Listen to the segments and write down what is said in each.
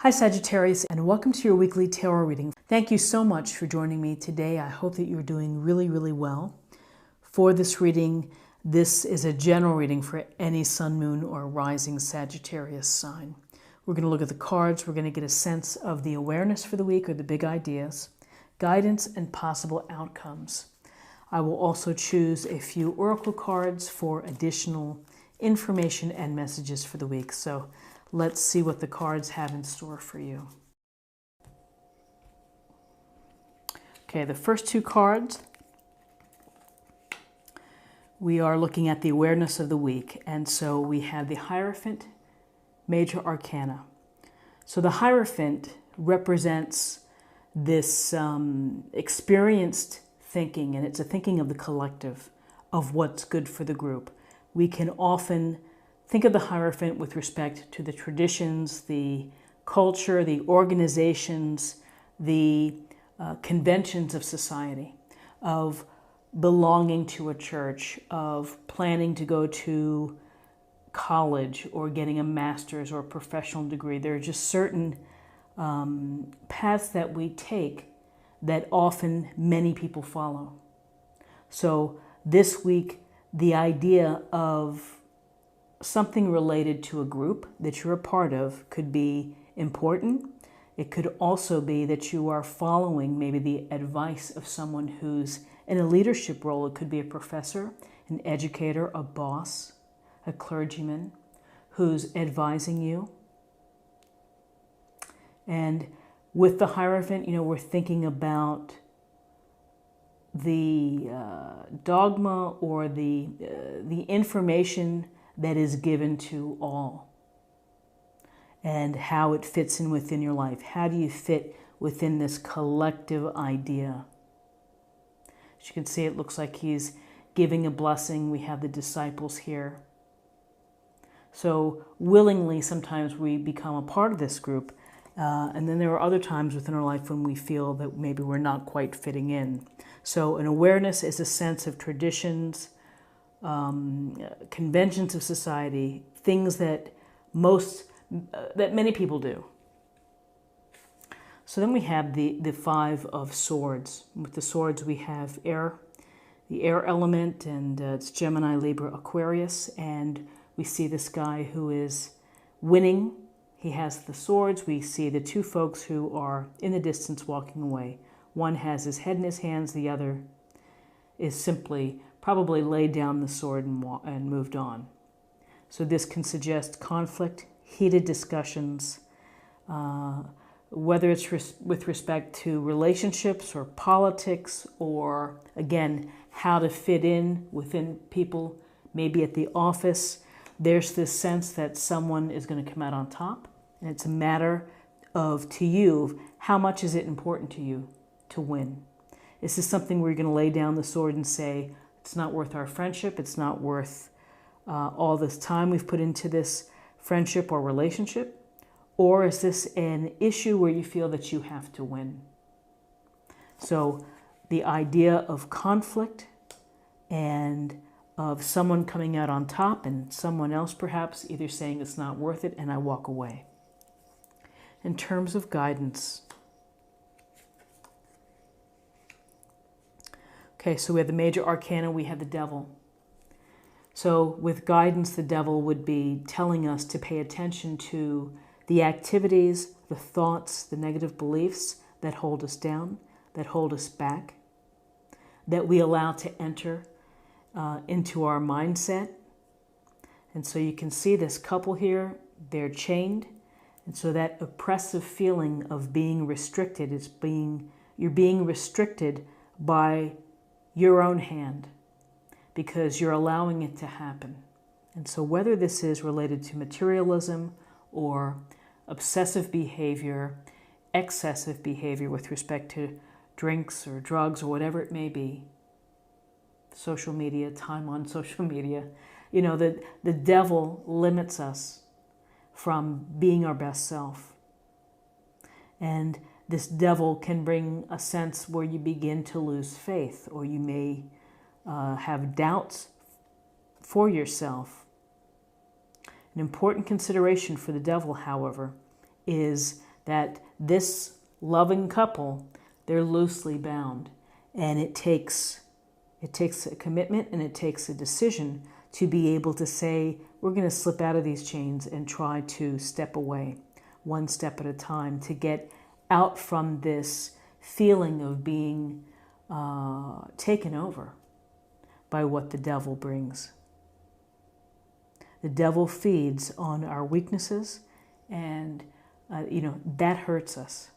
Hi Sagittarius, and welcome to your weekly tarot reading. Thank you so much for joining me today. I hope that you're doing really well. For this reading, this is a general reading for any sun, moon, or rising Sagittarius sign. We're going to look at the cards. We're going to get a sense of the awareness for the week or the big ideas, guidance, and possible outcomes. I will also choose a few oracle cards for additional information and messages for the week. So let's see what the cards have in store for you. Okay, the first two cards, we are looking at the awareness of the week. And so we have the Hierophant, Major Arcana. So the Hierophant represents this experienced thinking, and it's a thinking of the collective, of what's good for the group. We can often think of the Hierophant with respect to the traditions, the culture, the organizations, the conventions of society, of belonging to a church, of planning to go to college or getting a master's or a professional degree. There are just certain paths that we take that often many people follow. So this week, the idea of something related to a group that you're a part of could be important. It could also be that you are following maybe the advice of someone who's in a leadership role. It could be a professor, an educator, a boss, a clergyman who's advising you. And with the Hierophant, we're thinking about the dogma or the information that is given to all and how it fits in within your life. How do you fit within this collective idea? As you can see, it looks like he's giving a blessing. We have the disciples here. So willingly, sometimes we become a part of this group. And then there are other times within our life when we feel that maybe we're not quite fitting in. So an awareness is a sense of traditions, conventions of society, things that many people do. So then we have the Five of Swords. With the swords we have air, the air element, and it's Gemini, Libra, Aquarius, and we see this guy who is winning. He has the swords. We see the two folks who are in the distance walking away. One has his head in his hands, the other is simply probably laid down the sword and moved on. So this can suggest conflict, heated discussions, whether it's with respect to relationships or politics, or again, how to fit in within people, maybe at the office. There's this sense that someone is going to come out on top, and it's a matter of, to you, how much is it important to you to win? Is this something where you're going to lay down the sword and say, it's not worth our friendship, it's not worth all this time we've put into this friendship or relationship? Or is this an issue where you feel that you have to win? So the idea of conflict and of someone coming out on top and someone else perhaps either saying it's not worth it and I walk away. In terms of guidance, okay, so we have the Major Arcana, we have the Devil. So with guidance, the Devil would be telling us to pay attention to the activities, the thoughts, the negative beliefs that hold us down, that hold us back, that we allow to enter into our mindset. And so you can see this couple here, they're chained. And so that oppressive feeling of being restricted you're being restricted by your own hand because you're allowing it to happen. And so whether this is related to materialism or obsessive behavior, excessive behavior with respect to drinks or drugs or whatever it may be, social media, time on social media, the devil limits us from being our best self. And this devil can bring a sense where you begin to lose faith, or you may have doubts for yourself. An important consideration for the devil, however, is that this loving couple, they're loosely bound. And it takes a commitment and it takes a decision to be able to say, we're going to slip out of these chains and try to step away one step at a time to get out from this feeling of being taken over by what the devil brings. The devil feeds on our weaknesses, and that hurts us.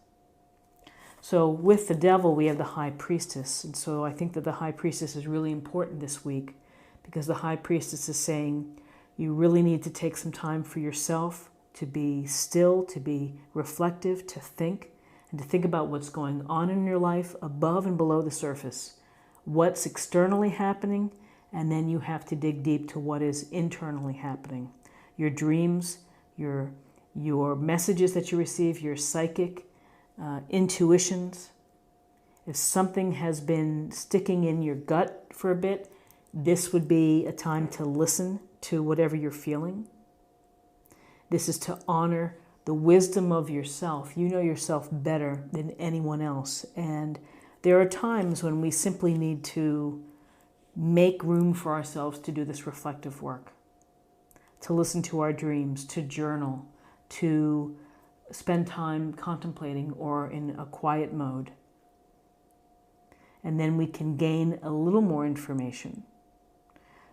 So with the devil, we have the high priestess. And so I think that the high priestess is really important this week, because the high priestess is saying you really need to take some time for yourself, to be still, to be reflective, to think, and to think about what's going on in your life above and below the surface, what's externally happening, and then you have to dig deep to what is internally happening. Your dreams, your messages that you receive, your psychic intuitions. If something has been sticking in your gut for a bit, this would be a time to listen to whatever you're feeling. This is to honor the wisdom of yourself. You know yourself better than anyone else. And there are times when we simply need to make room for ourselves to do this reflective work, to listen to our dreams, to journal, to spend time contemplating or in a quiet mode. And then we can gain a little more information.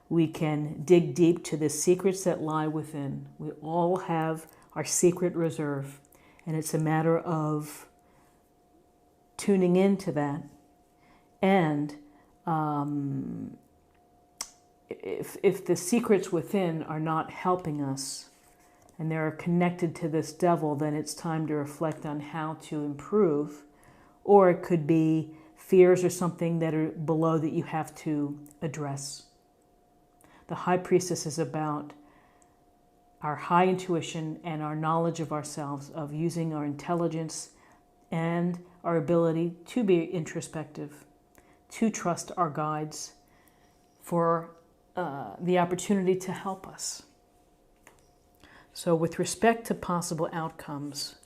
We can dig deep to the secrets that lie within. We all have our secret reserve, and it's a matter of tuning into that. And if the secrets within are not helping us, and they're connected to this devil, then it's time to reflect on how to improve. Or it could be fears or something that are below that you have to address. The high priestess is about our high intuition and our knowledge of ourselves, of using our intelligence and our ability to be introspective, to trust our guides for the opportunity to help us. So with respect to possible outcomes,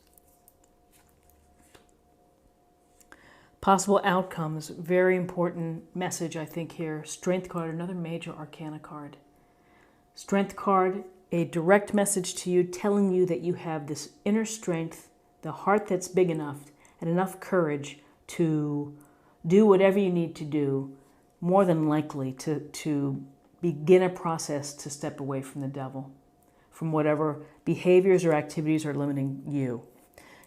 very important message, I think, here. Strength card, another major arcana card. Strength card, a direct message to you telling you that you have this inner strength, the heart that's big enough and enough courage to do whatever you need to do, more than likely to begin a process to step away from the devil, from whatever behaviors or activities are limiting you.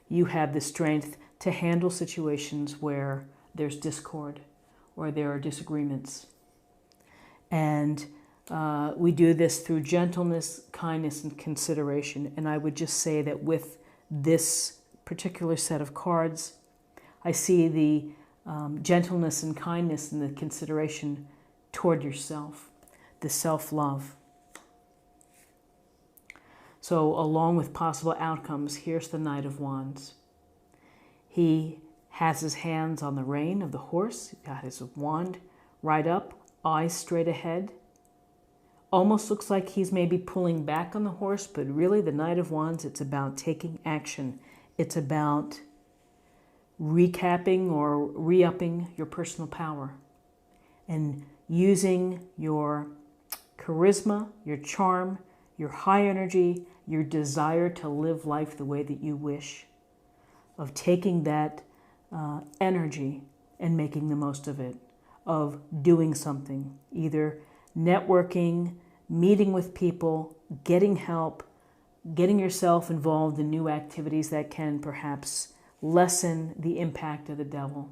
You have the strength to handle situations where there's discord or there are disagreements. And we do this through gentleness, kindness, and consideration. And I would just say that with this particular set of cards, I see the gentleness and kindness and the consideration toward yourself, the self-love. So along with possible outcomes, here's the Knight of Wands. He has his hands on the rein of the horse. He's got his wand right up, eyes straight ahead. Almost looks like he's maybe pulling back on the horse, but really the Knight of Wands, it's about taking action. It's about recapping or re-upping your personal power and using your charisma, your charm, your high energy, your desire to live life the way that you wish, of taking that energy and making the most of it, of doing something, either networking, meeting with people, getting help, getting yourself involved in new activities that can perhaps lessen the impact of the devil.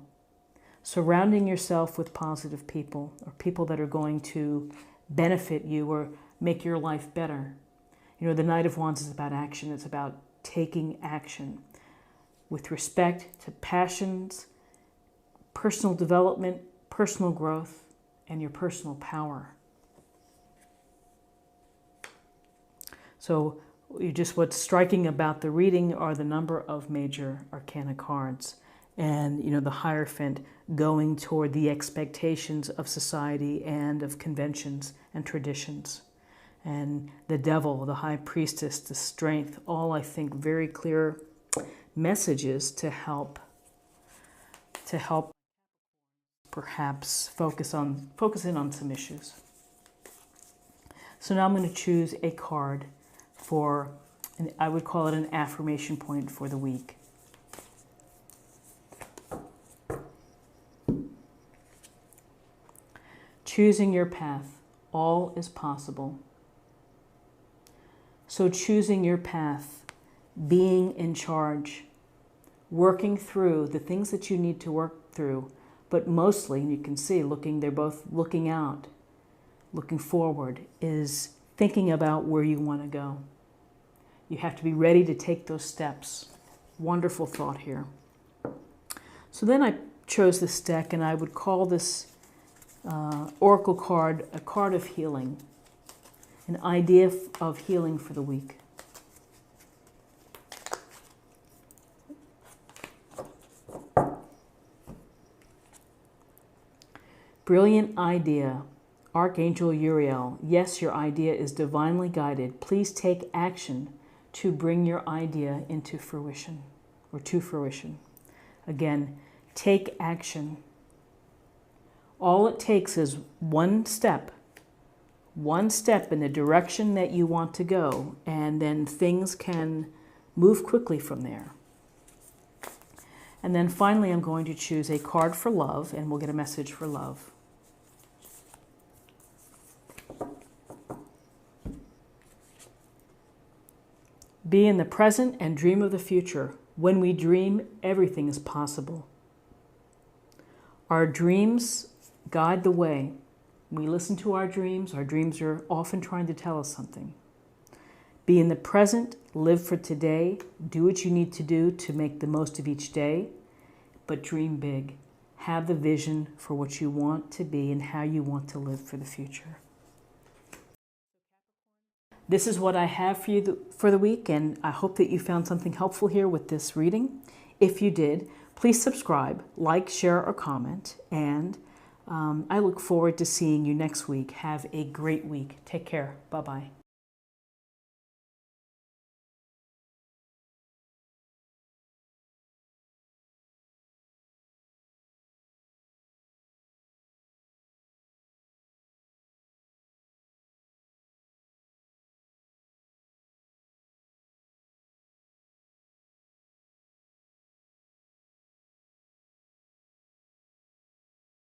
Surrounding yourself with positive people, or people that are going to benefit you or make your life better. You know, the Knight of Wands is about action. It's about taking action with respect to passions, personal development, personal growth, and your personal power. So what's striking about the reading are the number of major arcana cards. And, the Hierophant going toward the expectations of society and of conventions and traditions. And the devil, the high priestess, the strength, all, I think, very clear messages to help perhaps focus in on some issues. So now I'm going to choose a card for, and I would call it an affirmation point for the week. Choosing your path. All is possible. So choosing your path, being in charge, working through the things that you need to work through, but mostly, and you can see, they're both looking out, looking forward, is thinking about where you want to go. You have to be ready to take those steps. Wonderful thought here. So then I chose this deck, and I would call this oracle card a card of healing, an idea of healing for the week. Brilliant idea. Archangel Uriel, yes, your idea is divinely guided. Please take action to bring your idea into fruition, or to fruition. Again, take action. All it takes is one step in the direction that you want to go, and then things can move quickly from there. And then finally, I'm going to choose a card for love, and we'll get a message for love. Be in the present and dream of the future. When we dream, everything is possible. Our dreams guide the way. We listen to our dreams are often trying to tell us something. Be in the present, live for today, do what you need to do to make the most of each day, but dream big. Have the vision for what you want to be and how you want to live for the future. This is what I have for you for the week, and I hope that you found something helpful here with this reading. If you did, please subscribe, like, share, or comment, and I look forward to seeing you next week. Have a great week. Take care. Bye-bye.